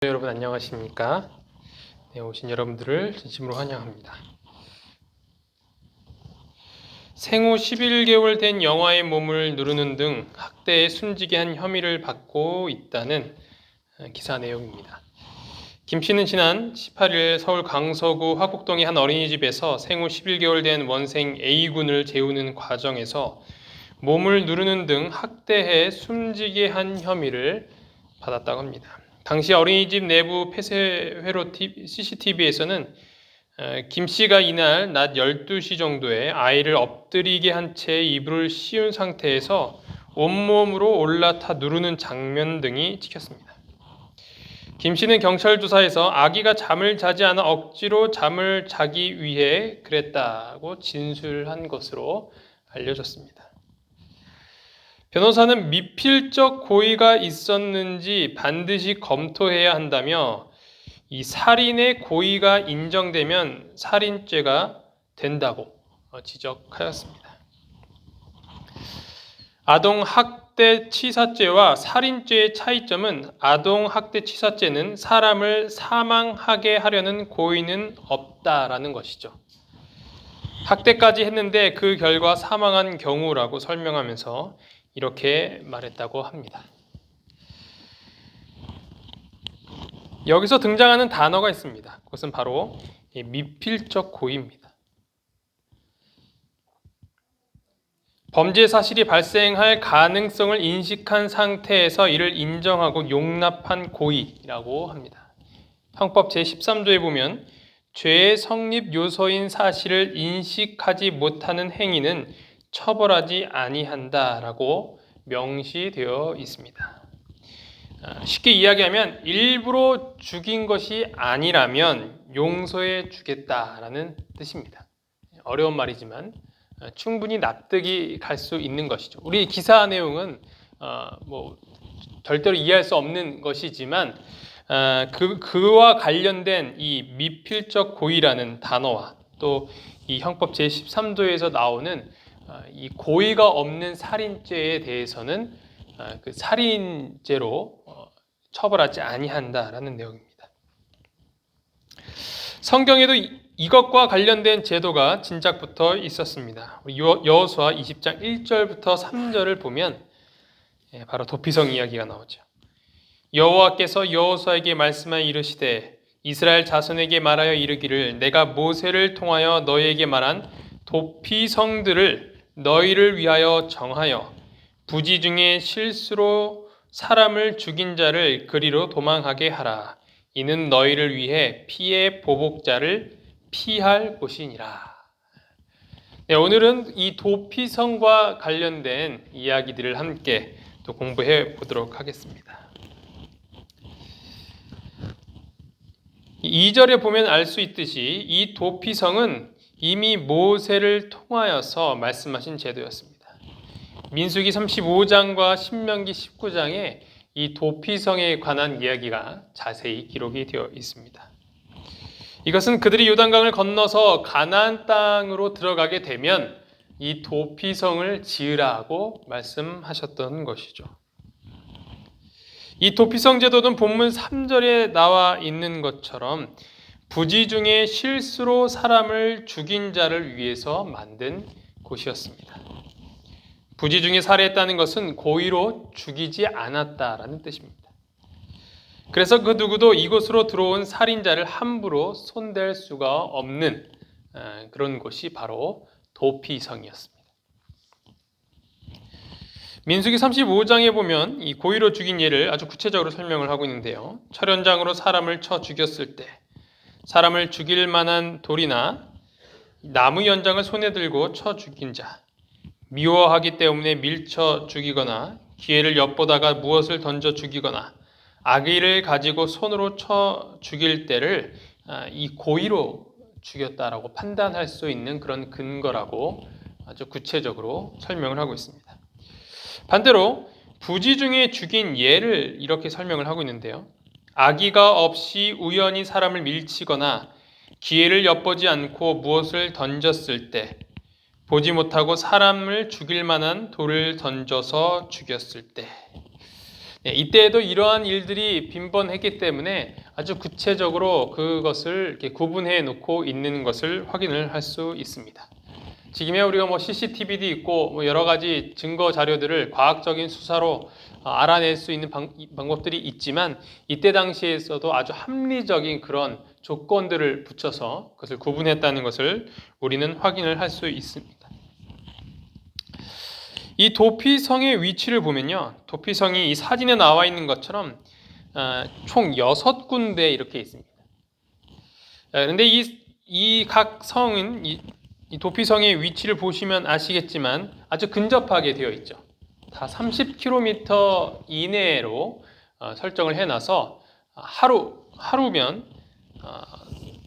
여러분 안녕하십니까? 오신 여러분들을 진심으로 환영합니다. 생후 11개월 된 영아의 몸을 누르는 등 학대에 숨지게 한 혐의를 받고 있다는 기사 내용입니다. 김 씨는 지난 18일 서울 강서구 화곡동의 한 어린이집에서 생후 11개월 된 원생 A군을 재우는 과정에서 몸을 누르는 등 학대해 숨지게 한 혐의를 받았다고 합니다. 당시 어린이집 내부 폐쇄회로 CCTV에서는 김 씨가 이날 낮 12시 정도에 아이를 엎드리게 한 채 이불을 씌운 상태에서 온몸으로 올라타 누르는 장면 등이 찍혔습니다. 김 씨는 경찰 조사에서 아기가 잠을 자지 않아 억지로 잠을 자기 위해 그랬다고 진술한 것으로 알려졌습니다. 변호사는 미필적 고의가 있었는지 반드시 검토해야 한다며 이 살인의 고의가 인정되면 살인죄가 된다고 지적하였습니다. 아동학대치사죄와 살인죄의 차이점은 아동학대치사죄는 사람을 사망하게 하려는 고의는 없다라는 것이죠. 학대까지 했는데 그 결과 사망한 경우라고 설명하면서 이렇게 말했다고 합니다. 여기서 등장하는 단어가 있습니다. 그것은 바로 미필적 고의입니다. 범죄 사실이 발생할 가능성을 인식한 상태에서 이를 인정하고 용납한 고의라고 합니다. 형법 제13조에 보면 죄의 성립 요소인 사실을 인식하지 못하는 행위는 처벌하지 아니한다라고 명시되어 있습니다. 쉽게 이야기하면 일부러 죽인 것이 아니라면 용서해 주겠다라는 뜻입니다. 어려운 말이지만 충분히 납득이 갈 수 있는 것이죠. 우리 기사 내용은 절대로 이해할 수 없는 것이지만 그와 관련된 이 미필적 고의라는 단어와 또 이 형법 제13조에서 나오는 이 고의가 없는 살인죄에 대해서는 그 살인죄로 처벌하지 아니한다라는 내용입니다. 성경에도 이것과 관련된 제도가 진작부터 있었습니다. 여호수아 20장 1절부터 3절을 보면 바로 도피성 이야기가 나오죠. 여호와께서 여호수아에게 말씀하여 이르시되 이스라엘 자손에게 말하여 이르기를 내가 모세를 통하여 너희에게 말한 도피성들을 너희를 위하여 정하여 부지 중에 실수로 사람을 죽인 자를 그리로 도망하게 하라. 이는 너희를 위해 피의 보복자를 피할 곳이니라. 네, 오늘은 이 도피성과 관련된 이야기들을 함께 또 공부해 보도록 하겠습니다. 2절에 보면 알 수 있듯이 이 도피성은 이미 모세를 통하여서 말씀하신 제도였습니다. 민수기 35장과 신명기 19장에 이 도피성에 관한 이야기가 자세히 기록이 되어 있습니다. 이것은 그들이 요단강을 건너서 가나안 땅으로 들어가게 되면 이 도피성을 지으라고 말씀하셨던 것이죠. 이 도피성 제도는 본문 3절에 나와 있는 것처럼 부지 중에 실수로 사람을 죽인 자를 위해서 만든 곳이었습니다. 부지 중에 살해했다는 것은 고의로 죽이지 않았다라는 뜻입니다. 그래서 그 누구도 이곳으로 들어온 살인자를 함부로 손댈 수가 없는 그런 곳이 바로 도피성이었습니다. 민수기 35장에 보면 이 고의로 죽인 예를 아주 구체적으로 설명을 하고 있는데요. 철연장으로 사람을 쳐 죽였을 때 사람을 죽일 만한 돌이나 나무 연장을 손에 들고 쳐 죽인 자, 미워하기 때문에 밀쳐 죽이거나 기회를 엿보다가 무엇을 던져 죽이거나 악의를 가지고 손으로 쳐 죽일 때를 이 고의로 죽였다라고 판단할 수 있는 그런 근거라고 아주 구체적으로 설명을 하고 있습니다. 반대로 부지 중에 죽인 예를 이렇게 설명을 하고 있는데요. 악의가 없이 우연히 사람을 밀치거나 기회를 엿보지 않고 무엇을 던졌을 때 보지 못하고 사람을 죽일 만한 돌을 던져서 죽였을 때 이때에도 이러한 일들이 빈번했기 때문에 아주 구체적으로 그것을 이렇게 구분해 놓고 있는 것을 확인을 할 수 있습니다. 지금에 우리가 뭐 CCTV도 있고 뭐 여러 가지 증거 자료들을 과학적인 수사로 알아낼 수 있는 방법들이 있지만 이때 당시에서도 아주 합리적인 그런 조건들을 붙여서 그것을 구분했다는 것을 우리는 확인을 할 수 있습니다. 이 도피성의 위치를 보면요, 도피성이 이 사진에 나와 있는 것처럼 총 6군데 이렇게 있습니다. 그런데 이 각 성은 이 도피성의 위치를 보시면 아시겠지만 아주 근접하게 되어 있죠. 다 30km 이내로 설정을 해놔서 하루면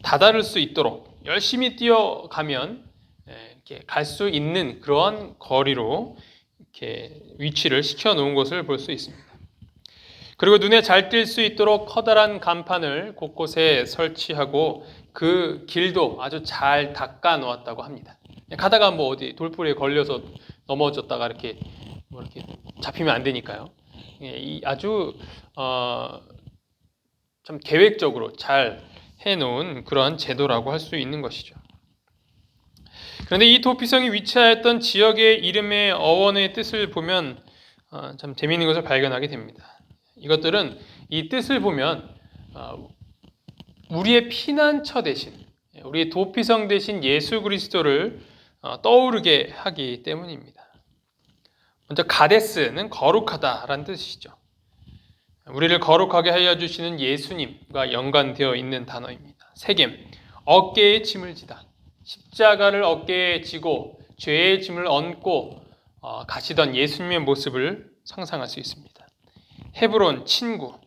다다를 수 있도록 열심히 뛰어가면 이렇게 갈 수 있는 그러한 거리로 이렇게 위치를 시켜놓은 것을 볼 수 있습니다. 그리고 눈에 잘 띌 수 있도록 커다란 간판을 곳곳에 설치하고 그 길도 아주 잘 닦아 놓았다고 합니다. 가다가 뭐 어디 돌부리에 걸려서 넘어졌다가 이렇게 잡히면 안 되니까요. 아주 참 계획적으로 잘 해놓은 그러한 제도라고 할 수 있는 것이죠. 그런데 이 도피성이 위치하였던 지역의 이름의 어원의 뜻을 보면 참 재미있는 것을 발견하게 됩니다. 이것들은 이 뜻을 보면 우리의 피난처 대신, 우리의 도피성 대신 예수 그리스도를 떠오르게 하기 때문입니다. 먼저 가데스는 거룩하다라는 뜻이죠. 우리를 거룩하게 하여 주시는 예수님과 연관되어 있는 단어입니다. 세겜, 어깨에 짐을 지다. 십자가를 어깨에 지고 죄의 짐을 얹고 가시던 예수님의 모습을 상상할 수 있습니다. 헤브론, 친구.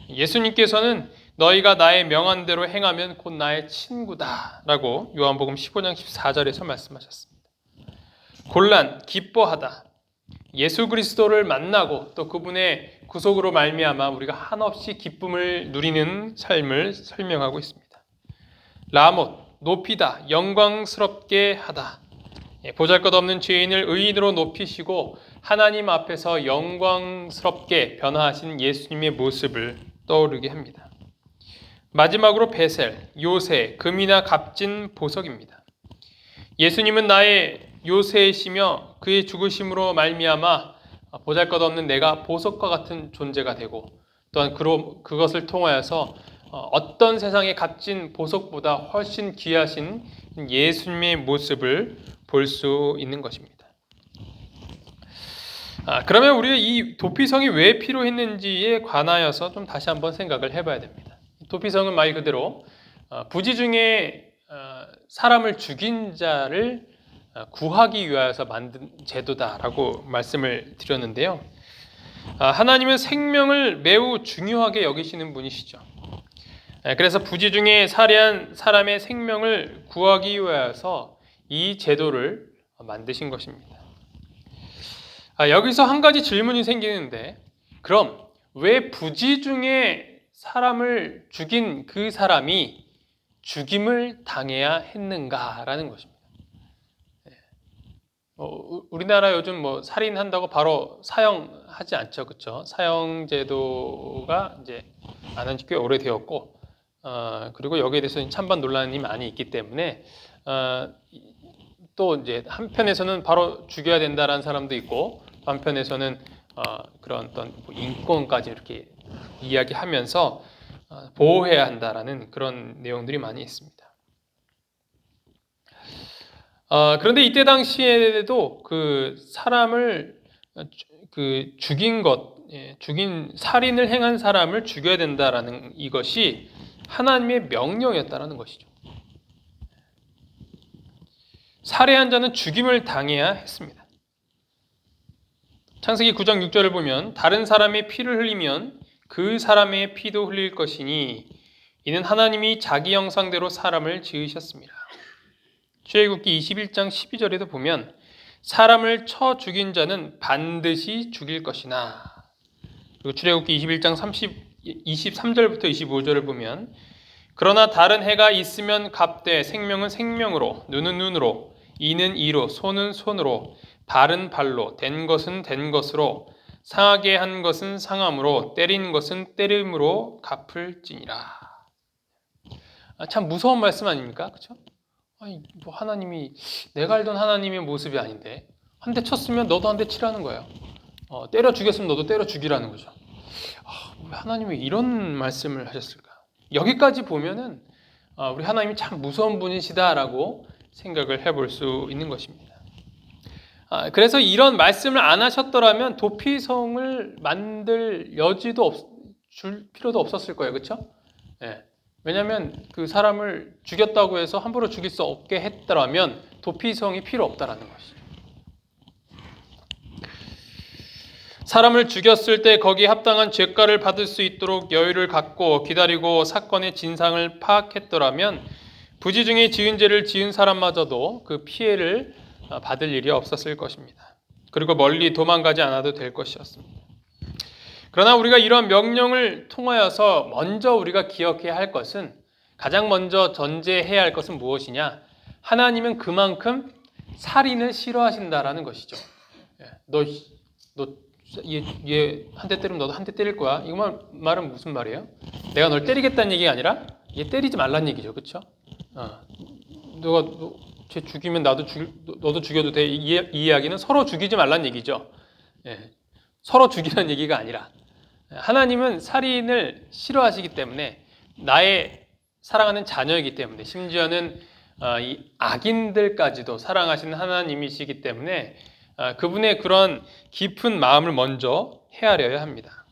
예수님께서는 너희가 나의 명한대로 행하면 곧 나의 친구다 라고 요한복음 15장 14절에서 말씀하셨습니다. 곤란, 기뻐하다. 예수 그리스도를 만나고 또 그분의 구속으로 말미암아 우리가 한없이 기쁨을 누리는 삶을 설명하고 있습니다. 라못, 높이다, 영광스럽게 하다. 보잘것없는 죄인을 의인으로 높이시고 하나님 앞에서 영광스럽게 변화하신 예수님의 모습을 떠오르게 합니다. 마지막으로 베셀, 요새, 금이나 값진 보석입니다. 예수님은 나의 요새이시며 그의 죽으심으로 말미암아 보잘것없는 내가 보석과 같은 존재가 되고 또한 그것을 통하여서 어떤 세상의 값진 보석보다 훨씬 귀하신 예수님의 모습을 볼 수 있는 것입니다. 그러면 우리가 이 도피성이 왜 필요했는지에 관하여서 좀 다시 한번 생각을 해봐야 됩니다. 도피성은 말 그대로 부지 중에 사람을 죽인 자를 구하기 위하여서 만든 제도다라고 말씀을 드렸는데요. 하나님은 생명을 매우 중요하게 여기시는 분이시죠. 그래서 부지 중에 살해한 사람의 생명을 구하기 위하여서 이 제도를 만드신 것입니다. 여기서 한 가지 질문이 생기는데, 그럼 왜 부지 중에 사람을 죽인 그 사람이 죽임을 당해야 했는가라는 것입니다. 우리나라 요즘 뭐 살인한다고 바로 사형하지 않죠, 그렇죠? 사형제도가 이제 안 한 지 꽤 오래되었고, 그리고 여기에 대해서 찬반 논란이 많이 있기 때문에 또 이제 한편에서는 바로 죽여야 된다라는 사람도 있고, 한편에서는 그런 어떤 인권까지 이렇게 이야기하면서 보호해야 한다라는 그런 내용들이 많이 있습니다. 그런데 이때 당시에도 그 사람을 죽인 살인을 행한 사람을 죽여야 된다라는 이것이 하나님의 명령이었다라는 것이죠. 살해한 자는 죽임을 당해야 했습니다. 창세기 9장 6절을 보면 다른 사람의 피를 흘리면 그 사람의 피도 흘릴 것이니 이는 하나님이 자기 형상대로 사람을 지으셨습니다. 출애굽기 21장 12절에도 보면 사람을 쳐 죽인 자는 반드시 죽일 것이나, 그리고 출애굽기 21장 23절부터 25절을 보면 그러나 다른 해가 있으면 값되 생명은 생명으로, 눈은 눈으로, 이는 이로, 손은 손으로, 발은 발로, 된 것은 된 것으로 상하게 한 것은 상함으로 때린 것은 때림으로 갚을지니라. 참 무서운 말씀 아닙니까? 그렇죠? 아니, 뭐 하나님이 내가 알던 하나님의 모습이 아닌데 한 대 쳤으면 너도 한 대 치라는 거예요. 때려 죽였으면 너도 때려 죽이라는 거죠. 왜 하나님이 이런 말씀을 하셨을까? 여기까지 보면은 우리 하나님이 참 무서운 분이시다라고 생각을 해볼 수 있는 것입니다. 그래서 이런 말씀을 안 하셨더라면 도피성을 만들 여지도 줄 필요도 없었을 거예요. 그렇죠? 네. 왜냐하면 그 사람을 죽였다고 해서 함부로 죽일 수 없게 했더라면 도피성이 필요 없다라는 것이죠. 사람을 죽였을 때 거기에 합당한 죄가를 받을 수 있도록 여유를 갖고 기다리고 사건의 진상을 파악했더라면 부지 중에 지은 죄를 지은 사람마저도 그 피해를 받을 일이 없었을 것입니다. 그리고 멀리 도망가지 않아도 될 것이었습니다. 그러나 우리가 이런 명령을 통하여서 먼저 우리가 기억해야 할 것은, 가장 먼저 전제해야 할 것은 무엇이냐? 하나님은 그만큼 살인을 싫어하신다라는 것이죠. 얘 한 대 때리면 너도 한 대 때릴 거야. 이거 말은 무슨 말이에요? 내가 널 때리겠다는 얘기가 아니라 얘 때리지 말란 얘기죠. 그렇죠? 쟤 죽이면 너도 죽여도 돼. 이 이야기는 서로 죽이지 말란 얘기죠. 서로 죽이라는 얘기가 아니라 하나님은 살인을 싫어하시기 때문에, 나의 사랑하는 자녀이기 때문에, 심지어는 이 악인들까지도 사랑하시는 하나님이시기 때문에 그분의 그런 깊은 마음을 먼저 헤아려야 합니다.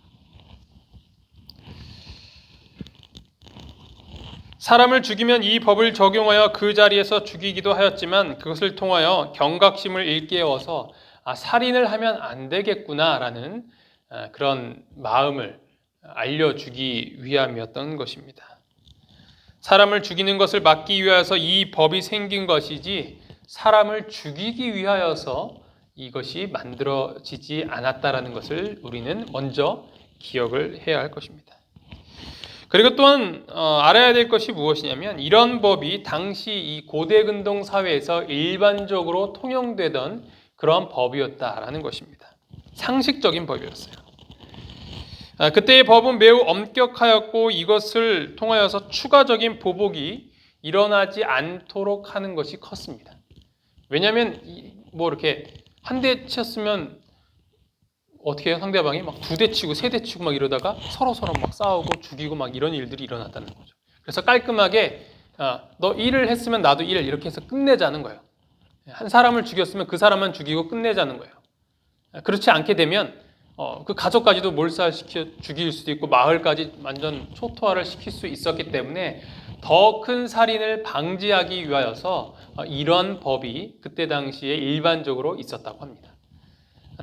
사람을 죽이면 이 법을 적용하여 그 자리에서 죽이기도 하였지만 그것을 통하여 경각심을 일깨워서 살인을 하면 안 되겠구나라는 그런 마음을 알려주기 위함이었던 것입니다. 사람을 죽이는 것을 막기 위하여서 이 법이 생긴 것이지 사람을 죽이기 위하여서 이것이 만들어지지 않았다라는 것을 우리는 먼저 기억을 해야 할 것입니다. 그리고 또한 알아야 될 것이 무엇이냐면, 이런 법이 당시 이 고대 근동 사회에서 일반적으로 통용되던 그런 법이었다라는 것입니다. 상식적인 법이었어요. 그때의 법은 매우 엄격하였고 이것을 통하여서 추가적인 보복이 일어나지 않도록 하는 것이 컸습니다. 왜냐하면 뭐 이렇게 한 대 쳤으면 어떻게 해요? 상대방이 막 두 대 치고 세 대 치고 막 이러다가 서로 막 싸우고 죽이고 막 이런 일들이 일어났다는 거죠. 그래서 깔끔하게 너 1을 했으면 나도 1 이렇게 해서 끝내자는 거예요. 한 사람을 죽였으면 그 사람만 죽이고 끝내자는 거예요. 그렇지 않게 되면 그 가족까지도 몰살시켜 죽일 수도 있고 마을까지 완전 초토화를 시킬 수 있었기 때문에 더 큰 살인을 방지하기 위하여서 이런 법이 그때 당시에 일반적으로 있었다고 합니다.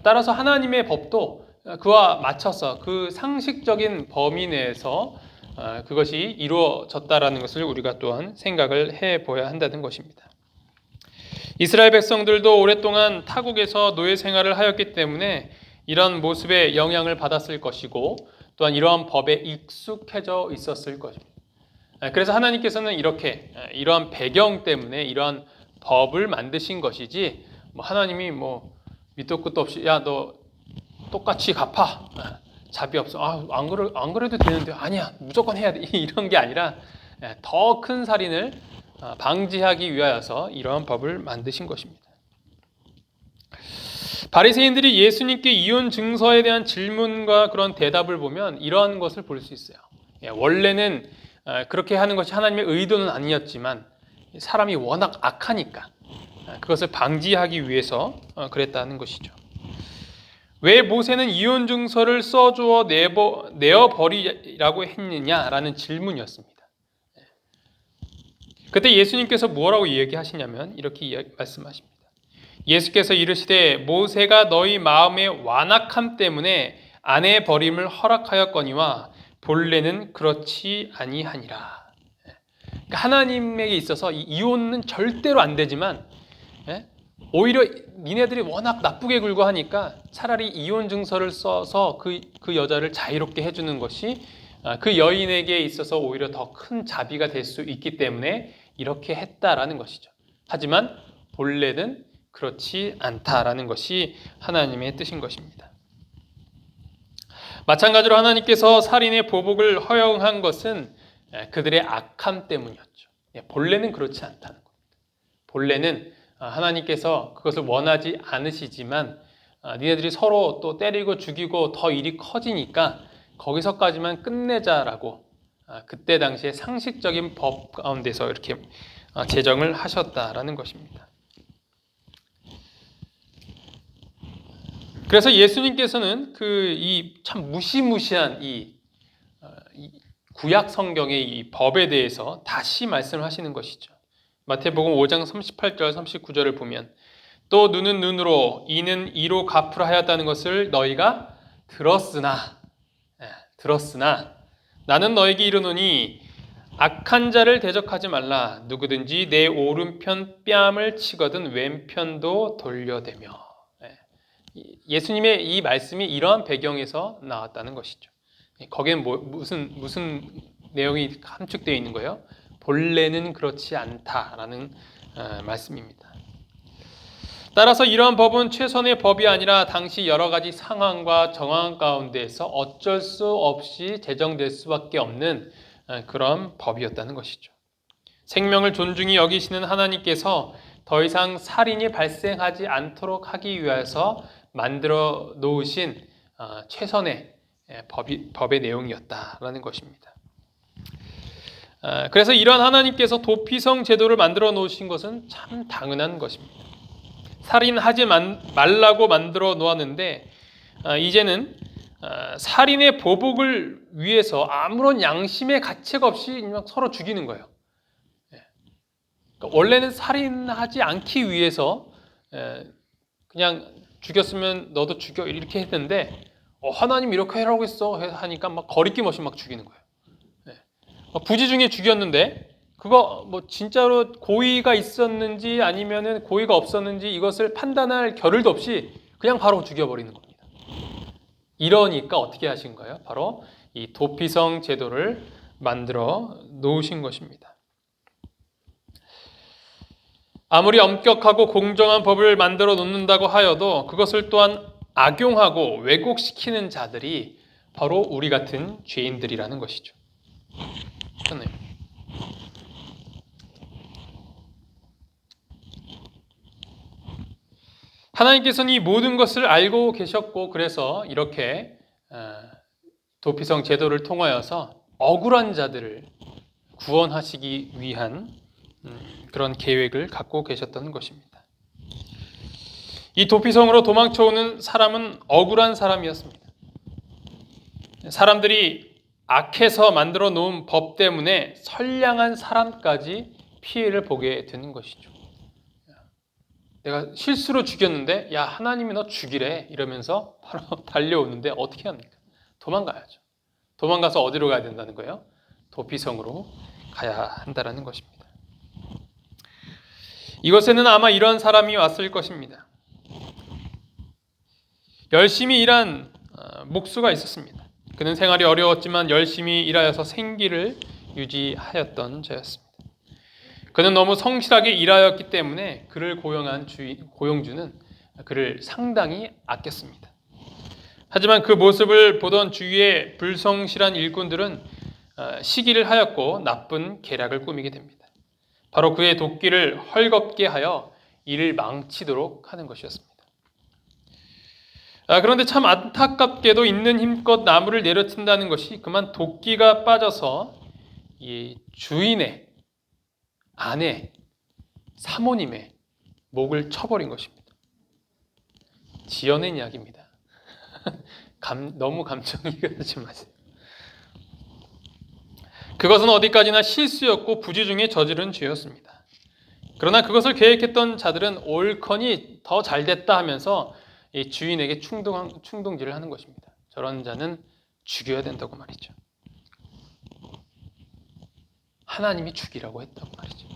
따라서 하나님의 법도 그와 맞춰서 그 상식적인 범위 내에서 그것이 이루어졌다라는 것을 우리가 또한 생각을 해봐야 한다는 것입니다. 이스라엘 백성들도 오랫동안 타국에서 노예 생활을 하였기 때문에 이런 모습에 영향을 받았을 것이고 또한 이러한 법에 익숙해져 있었을 것입니다. 그래서 하나님께서는 이러한 배경 때문에 이러한 법을 만드신 것이지 하나님이 밑도 끝도 없이 야 너 똑같이 갚아 자비 없어 안 그래도 되는데 아니야 무조건 해야 돼 이런 게 아니라 더 큰 살인을 방지하기 위하여서 이러한 법을 만드신 것입니다. 바리새인들이 예수님께 이혼 증서에 대한 질문과 그런 대답을 보면 이러한 것을 볼 수 있어요. 원래는 그렇게 하는 것이 하나님의 의도는 아니었지만 사람이 워낙 악하니까 그것을 방지하기 위해서 그랬다는 것이죠. 왜 모세는 이혼 증서를 써주어 내어버리라고 했느냐라는 질문이었습니다. 그때 예수님께서 뭐라고 얘기하시냐면 이렇게 말씀하십니다. 예수께서 이르시되 모세가 너희 마음의 완악함 때문에 아내 버림을 허락하였거니와 본래는 그렇지 아니하니라. 그러니까 하나님에게 있어서 이혼은 절대로 안 되지만 오히려 니네들이 워낙 나쁘게 굴고 하니까 차라리 이혼 증서를 써서 그 여자를 자유롭게 해주는 것이 그 여인에게 있어서 오히려 더 큰 자비가 될 수 있기 때문에 이렇게 했다라는 것이죠. 하지만 본래는 그렇지 않다라는 것이 하나님의 뜻인 것입니다. 마찬가지로 하나님께서 살인의 보복을 허용한 것은 그들의 악함 때문이었죠. 본래는 그렇지 않다는 겁니다. 본래는 하나님께서 그것을 원하지 않으시지만 니네들이 서로 또 때리고 죽이고 더 일이 커지니까 거기서까지만 끝내자라고 그때 당시에 상식적인 법 가운데서 이렇게 제정을 하셨다라는 것입니다. 그래서 예수님께서는 이 참 무시무시한 이 구약 성경의 이 법에 대해서 다시 말씀하시는 것이죠. 마태복음 5장 38절 39절을 보면 또 눈은 눈으로 이는 이로 갚으라 하였다는 것을 너희가 들었으나 나는 너에게 이르노니 악한 자를 대적하지 말라. 누구든지 내 오른편 뺨을 치거든 왼편도 돌려대며. 예수님의 이 말씀이 이러한 배경에서 나왔다는 것이죠. 거기엔 무슨 내용이 함축되어 있는 거예요? 본래는 그렇지 않다라는 말씀입니다. 따라서 이러한 법은 최선의 법이 아니라 당시 여러 가지 상황과 정황 가운데에서 어쩔 수 없이 제정될 수밖에 없는 그런 법이었다는 것이죠. 생명을 존중히 여기시는 하나님께서 더 이상 살인이 발생하지 않도록 하기 위해서 만들어 놓으신 최선의 법의 내용이었다라는 것입니다. 그래서 이러한 하나님께서 도피성 제도를 만들어 놓으신 것은 참 당연한 것입니다. 살인하지 말라고 만들어 놓았는데 이제는 살인의 보복을 위해서 아무런 양심의 가책 없이 그냥 서로 죽이는 거예요. 그러니까 원래는 살인하지 않기 위해서 그냥 죽였으면 너도 죽여 이렇게 했는데 하나님 이렇게 하라고 했어 하니까 막 거리낌 없이 막 죽이는 거예요. 부지 중에 죽였는데 그거 뭐 진짜로 고의가 있었는지 아니면은 고의가 없었는지 이것을 판단할 겨를도 없이 그냥 바로 죽여버리는 겁니다. 이러니까 어떻게 하신 거예요? 바로 이 도피성 제도를 만들어 놓으신 것입니다. 아무리 엄격하고 공정한 법을 만들어 놓는다고 하여도 그것을 또한 악용하고 왜곡시키는 자들이 바로 우리 같은 죄인들이라는 것이죠. 좋네요. 하나님께서는 이 모든 것을 알고 계셨고 그래서 이렇게 도피성 제도를 통하여서 억울한 자들을 구원하시기 위한 그런 계획을 갖고 계셨던 것입니다. 이 도피성으로 도망쳐오는 사람은 억울한 사람이었습니다. 사람들이 악해서 만들어 놓은 법 때문에 선량한 사람까지 피해를 보게 되는 것이죠. 내가 실수로 죽였는데 야 하나님이 너 죽이래 이러면서 바로 달려오는데 어떻게 합니까? 도망가야죠. 도망가서 어디로 가야 된다는 거예요? 도피성으로 가야 한다는 것입니다. 이곳에는 아마 이런 사람이 왔을 것입니다. 열심히 일한 목수가 있었습니다. 그는 생활이 어려웠지만 열심히 일하여서 생기를 유지하였던 자였습니다. 그는 너무 성실하게 일하였기 때문에 그를 고용한 고용주는 그를 상당히 아꼈습니다. 하지만 그 모습을 보던 주위의 불성실한 일꾼들은 시기를 하였고 나쁜 계략을 꾸미게 됩니다. 바로 그의 도끼를 헐겁게 하여 일을 망치도록 하는 것이었습니다. 그런데 참 안타깝게도 있는 힘껏 나무를 내려친다는 것이 그만 도끼가 빠져서 이 주인의 아내, 사모님의 목을 쳐버린 것입니다. 지어낸 이야기입니다. 너무 감정이입 하지 마세요. 그것은 어디까지나 실수였고 부지 중에 저지른 죄였습니다. 그러나 그것을 계획했던 자들은 옳거니 더 잘됐다 하면서 이 주인에게 충동질을 하는 것입니다. 저런 자는 죽여야 된다고 말이죠. 하나님이 죽이라고 했다고 말이죠.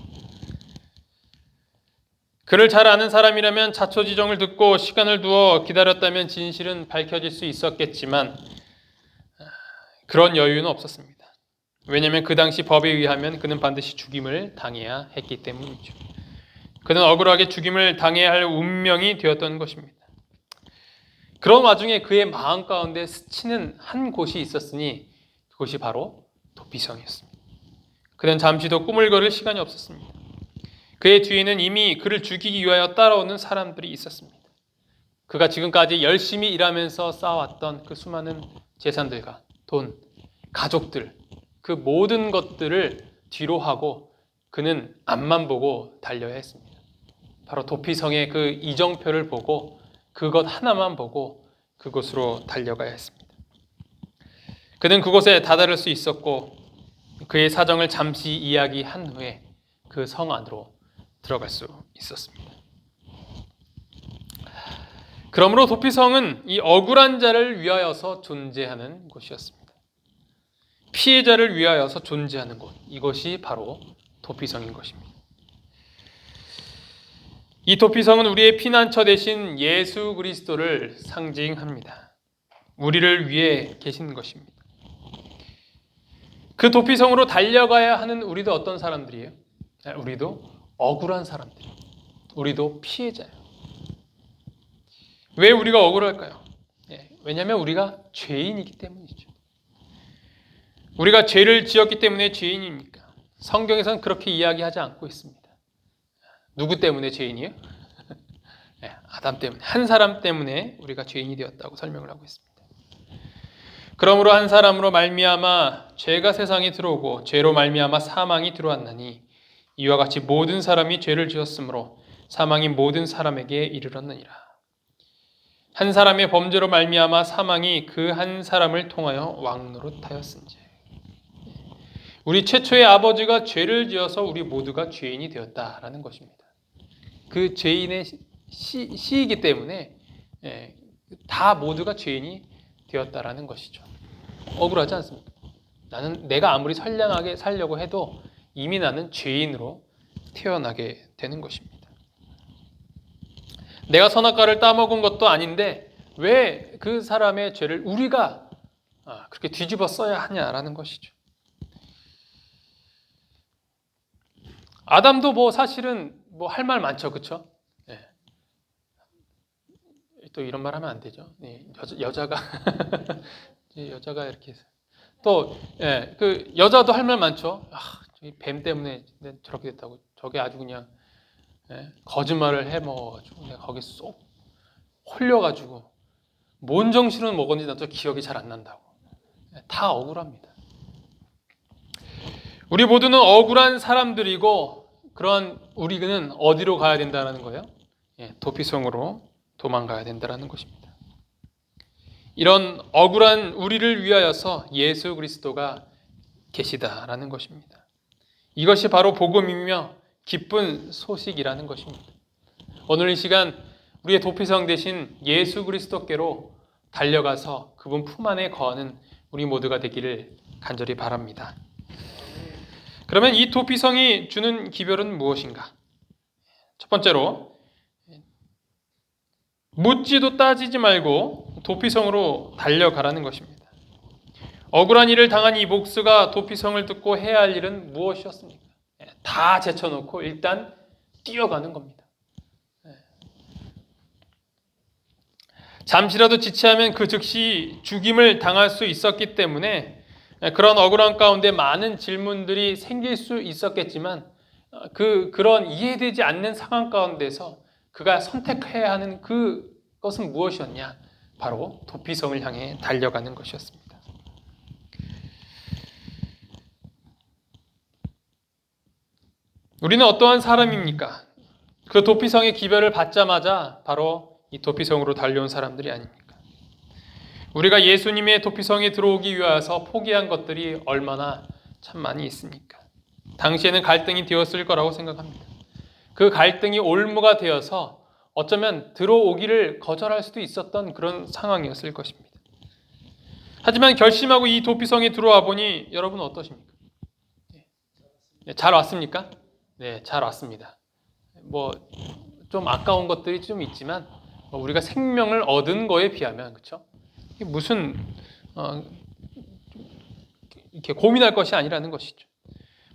그를 잘 아는 사람이라면 자초지종을 듣고 시간을 두어 기다렸다면 진실은 밝혀질 수 있었겠지만 그런 여유는 없었습니다. 왜냐하면 그 당시 법에 의하면 그는 반드시 죽임을 당해야 했기 때문이죠. 그는 억울하게 죽임을 당해야 할 운명이 되었던 것입니다. 그런 와중에 그의 마음 가운데 스치는 한 곳이 있었으니 그곳이 바로 도피성이었습니다. 그는 잠시도 꿈을 거릴 시간이 없었습니다. 그의 뒤에는 이미 그를 죽이기 위하여 따라오는 사람들이 있었습니다. 그가 지금까지 열심히 일하면서 쌓아왔던 그 수많은 재산들과 돈, 가족들, 그 모든 것들을 뒤로 하고 그는 앞만 보고 달려야 했습니다. 바로 도피성의 그 이정표를 보고 그것 하나만 보고 그곳으로 달려가야 했습니다. 그는 그곳에 다다를 수 있었고 그의 사정을 잠시 이야기한 후에 그 성 안으로 들어갈 수 있었습니다. 그러므로 도피성은 이 억울한 자를 위하여서 존재하는 곳이었습니다. 피해자를 위하여서 존재하는 곳, 이것이 바로 도피성인 것입니다. 이 도피성은 우리의 피난처 되신 예수 그리스도를 상징합니다. 우리를 위해 계신 것입니다. 그 도피성으로 달려가야 하는 우리도 어떤 사람들이에요? 우리도 억울한 사람들, 우리도 피해자예요. 왜 우리가 억울할까요? 왜냐하면 우리가 죄인이기 때문이죠. 우리가 죄를 지었기 때문에 죄인입니까? 성경에서는 그렇게 이야기하지 않고 있습니다. 누구 때문에 죄인이에요? 아담 때문에, 한 사람 때문에 우리가 죄인이 되었다고 설명을 하고 있습니다. 그러므로 한 사람으로 말미암아 죄가 세상에 들어오고 죄로 말미암아 사망이 들어왔나니 이와 같이 모든 사람이 죄를 지었으므로 사망이 모든 사람에게 이르렀느니라. 한 사람의 범죄로 말미암아 사망이 그 한 사람을 통하여 왕노릇하였은지. 우리 최초의 아버지가 죄를 지어서 우리 모두가 죄인이 되었다라는 것입니다. 그 죄인의 시이기 때문에 다 모두가 죄인이 되었다라는 것이죠. 억울하지 않습니까? 내가 아무리 선량하게 살려고 해도 이미 나는 죄인으로 태어나게 되는 것입니다. 내가 선악과를 따먹은 것도 아닌데 왜 그 사람의 죄를 우리가 그렇게 뒤집어 써야 하냐라는 것이죠. 아담도 사실은 할 말 많죠, 그렇죠? 또 이런 말 하면 안 되죠. 여자가 여자가 이렇게 그 여자도 할 말 많죠. 뱀 때문에 저렇게 됐다고. 저게 아주 그냥 거짓말을 해 먹어가지고 내가 거기 쏙 홀려가지고 뭔 정신을 먹었는지 나도 기억이 잘 안 난다고. 다 억울합니다. 우리 모두는 억울한 사람들이고 그런 우리는 어디로 가야 된다는 거예요? 도피성으로 도망가야 된다는 것입니다. 이런 억울한 우리를 위하여서 예수 그리스도가 계시다라는 것입니다. 이것이 바로 복음이며 기쁜 소식이라는 것입니다. 오늘 이 시간 우리의 도피성 되신 예수 그리스도께로 달려가서 그분 품 안에 거하는 우리 모두가 되기를 간절히 바랍니다. 그러면 이 도피성이 주는 기별은 무엇인가? 첫 번째로 묻지도 따지지 말고 도피성으로 달려가라는 것입니다. 억울한 일을 당한 이 목수가 도피성을 듣고 해야 할 일은 무엇이었습니까? 다 제쳐놓고 일단 뛰어가는 겁니다. 잠시라도 지체하면 그 즉시 죽임을 당할 수 있었기 때문에 그런 억울한 가운데 많은 질문들이 생길 수 있었겠지만 그런 이해되지 않는 상황 가운데서 그가 선택해야 하는 그것은 무엇이었냐? 바로 도피성을 향해 달려가는 것이었습니다. 우리는 어떠한 사람입니까? 그 도피성의 기별을 받자마자 바로 이 도피성으로 달려온 사람들이 아닙니까? 우리가 예수님의 도피성에 들어오기 위해서 포기한 것들이 얼마나 참 많이 있습니까? 당시에는 갈등이 되었을 거라고 생각합니다. 그 갈등이 올무가 되어서 어쩌면 들어오기를 거절할 수도 있었던 그런 상황이었을 것입니다. 하지만 결심하고 이 도피성에 들어와 보니 여러분 어떠십니까? 잘 왔습니까? 네, 잘 왔습니다. 좀 아까운 것들이 좀 있지만 우리가 생명을 얻은 거에 비하면 그렇죠? 무슨 이렇게 고민할 것이 아니라는 것이죠.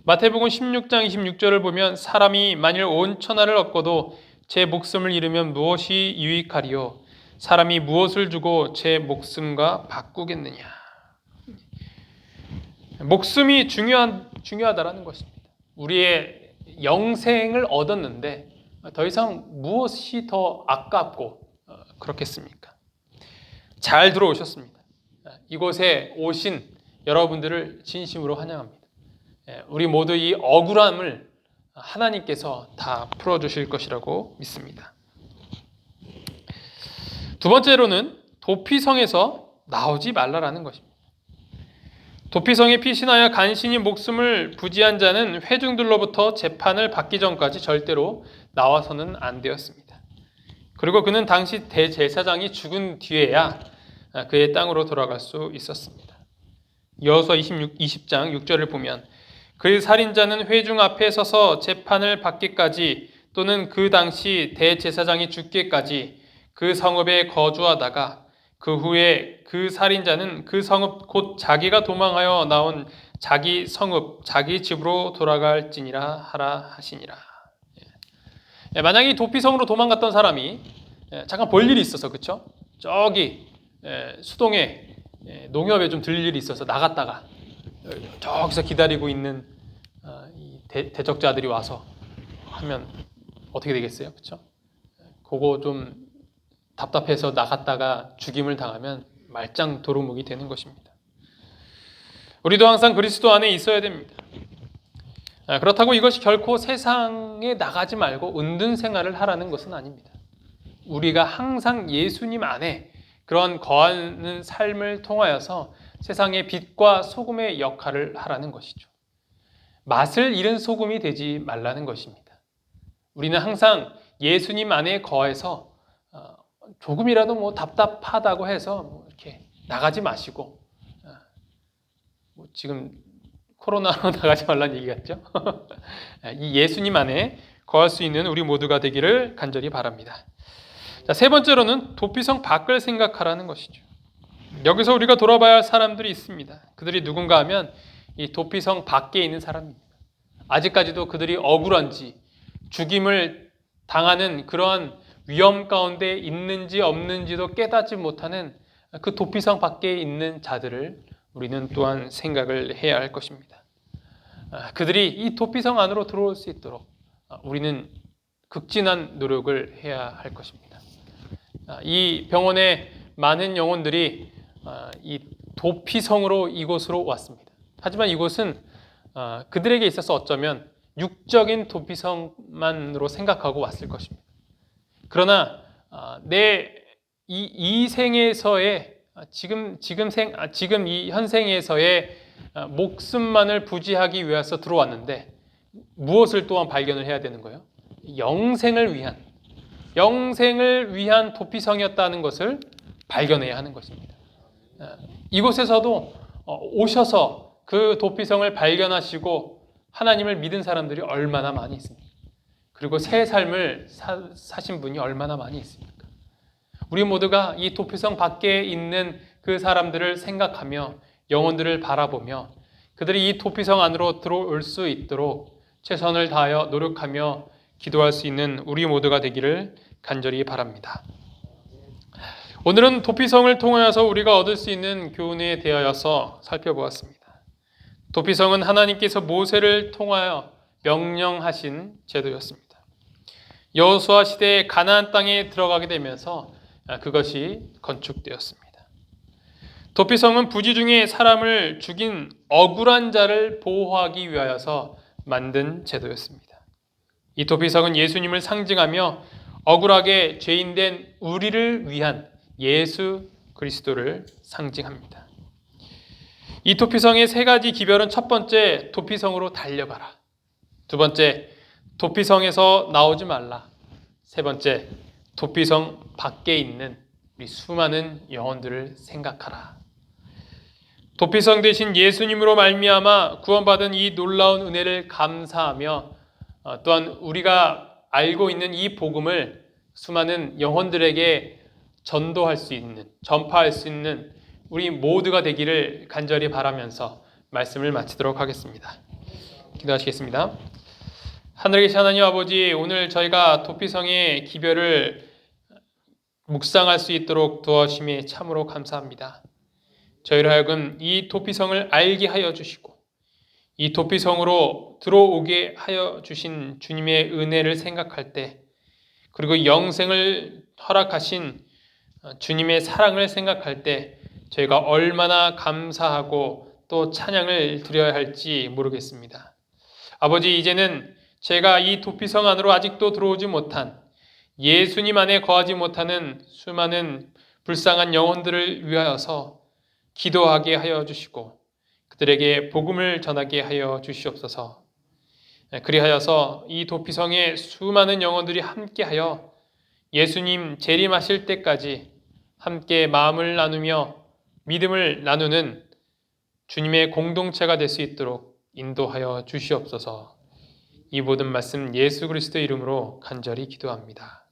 마태복음 16장 26절을 보면 사람이 만일 온 천하를 얻고도 제 목숨을 잃으면 무엇이 유익하리요? 사람이 무엇을 주고 제 목숨과 바꾸겠느냐. 목숨이 중요하다라는 것입니다. 우리의 영생을 얻었는데 더 이상 무엇이 더 아깝고 그렇겠습니까? 잘 들어오셨습니다. 이곳에 오신 여러분들을 진심으로 환영합니다. 우리 모두 이 억울함을 하나님께서 다 풀어주실 것이라고 믿습니다. 두 번째로는 도피성에서 나오지 말라라는 것입니다. 도피성에 피신하여 간신히 목숨을 부지한 자는 회중들로부터 재판을 받기 전까지 절대로 나와서는 안 되었습니다. 그리고 그는 당시 대제사장이 죽은 뒤에야 그의 땅으로 돌아갈 수 있었습니다. 여호수아 20장 6절을 보면 그 살인자는 회중 앞에 서서 재판을 받기까지 또는 그 당시 대제사장이 죽기까지 그 성읍에 거주하다가 그 후에 그 살인자는 그 성읍 곧 자기가 도망하여 나온 자기 성읍 자기 집으로 돌아갈지니라 하라 하시니라. 만약에 이 도피성으로 도망갔던 사람이 잠깐 볼 일이 있어서 그렇죠? 저기 수동에 농협에 좀 들릴 일이 있어서 나갔다가 저기서 기다리고 있는 대적자들이 와서 하면 어떻게 되겠어요? 그렇죠? 그거 좀 답답해서 나갔다가 죽임을 당하면 말짱 도루묵이 되는 것입니다. 우리도 항상 그리스도 안에 있어야 됩니다. 그렇다고 이것이 결코 세상에 나가지 말고 은둔 생활을 하라는 것은 아닙니다. 우리가 항상 예수님 안에 그런 거하는 삶을 통하여서 세상의 빛과 소금의 역할을 하라는 것이죠. 맛을 잃은 소금이 되지 말라는 것입니다. 우리는 항상 예수님 안에 거해서 조금이라도 답답하다고 해서 이렇게 나가지 마시고 지금 코로나로 나가지 말라는 얘기 같죠? 이 예수님 안에 거할 수 있는 우리 모두가 되기를 간절히 바랍니다. 자, 세 번째로는 도피성 밖을 생각하라는 것이죠. 여기서 우리가 돌아봐야 할 사람들이 있습니다. 그들이 누군가 하면 이 도피성 밖에 있는 사람입니다. 아직까지도 그들이 억울한지 죽임을 당하는 그러한 위험 가운데 있는지 없는지도 깨닫지 못하는 그 도피성 밖에 있는 자들을 우리는 또한 생각을 해야 할 것입니다. 그들이 이 도피성 안으로 들어올 수 있도록 우리는 극진한 노력을 해야 할 것입니다. 이 병원에 많은 영혼들이 이 도피성으로 이곳으로 왔습니다. 하지만 이곳은 그들에게 있어서 어쩌면 육적인 도피성만으로 생각하고 왔을 것입니다. 그러나 내 이 생에서의 지금 이 현생에서의 목숨만을 부지하기 위해서 들어왔는데 무엇을 또한 발견을 해야 되는 거예요? 영생을 위한 도피성이었다는 것을 발견해야 하는 것입니다. 이곳에서도 오셔서 그 도피성을 발견하시고 하나님을 믿은 사람들이 얼마나 많이 있습니까? 그리고 새 삶을 사신 분이 얼마나 많이 있습니까? 우리 모두가 이 도피성 밖에 있는 그 사람들을 생각하며 영혼들을 바라보며 그들이 이 도피성 안으로 들어올 수 있도록 최선을 다하여 노력하며 기도할 수 있는 우리 모두가 되기를 간절히 바랍니다. 오늘은 도피성을 통하여서 우리가 얻을 수 있는 교훈에 대하여서 살펴보았습니다. 도피성은 하나님께서 모세를 통하여 명령하신 제도였습니다. 여호수아 시대에 가나안 땅에 들어가게 되면서 그것이 건축되었습니다. 도피성은 부지 중에 사람을 죽인 억울한 자를 보호하기 위하여서 만든 제도였습니다. 이 도피성은 예수님을 상징하며 억울하게 죄인된 우리를 위한 예수 그리스도를 상징합니다. 이 도피성의 세 가지 기별은 첫 번째, 도피성으로 달려가라. 두 번째, 도피성에서 나오지 말라. 세 번째, 도피성 밖에 있는 우리 수많은 영혼들을 생각하라. 도피성 대신 예수님으로 말미암아 구원받은 이 놀라운 은혜를 감사하며 또한 우리가 알고 있는 이 복음을 수많은 영혼들에게 전파할 수 있는 우리 모두가 되기를 간절히 바라면서 말씀을 마치도록 하겠습니다. 기도하시겠습니다. 하늘에 계신 하나님 아버지, 오늘 저희가 도피성의 기별을 묵상할 수 있도록 도와주심에 참으로 감사합니다. 저희로 하여금 이 도피성을 알게 하여 주시고 이 도피성으로 들어오게 하여 주신 주님의 은혜를 생각할 때, 그리고 영생을 허락하신 주님의 사랑을 생각할 때 저희가 얼마나 감사하고 또 찬양을 드려야 할지 모르겠습니다. 아버지, 이제는 제가 이 도피성 안으로 아직도 들어오지 못한, 예수님 안에 거하지 못하는 수많은 불쌍한 영혼들을 위하여서 기도하게 하여 주시고 그들에게 복음을 전하게 하여 주시옵소서. 그리하여서 이 도피성의 수많은 영혼들이 함께하여 예수님 재림하실 때까지 함께 마음을 나누며 믿음을 나누는 주님의 공동체가 될 수 있도록 인도하여 주시옵소서. 이 모든 말씀 예수 그리스도의 이름으로 간절히 기도합니다.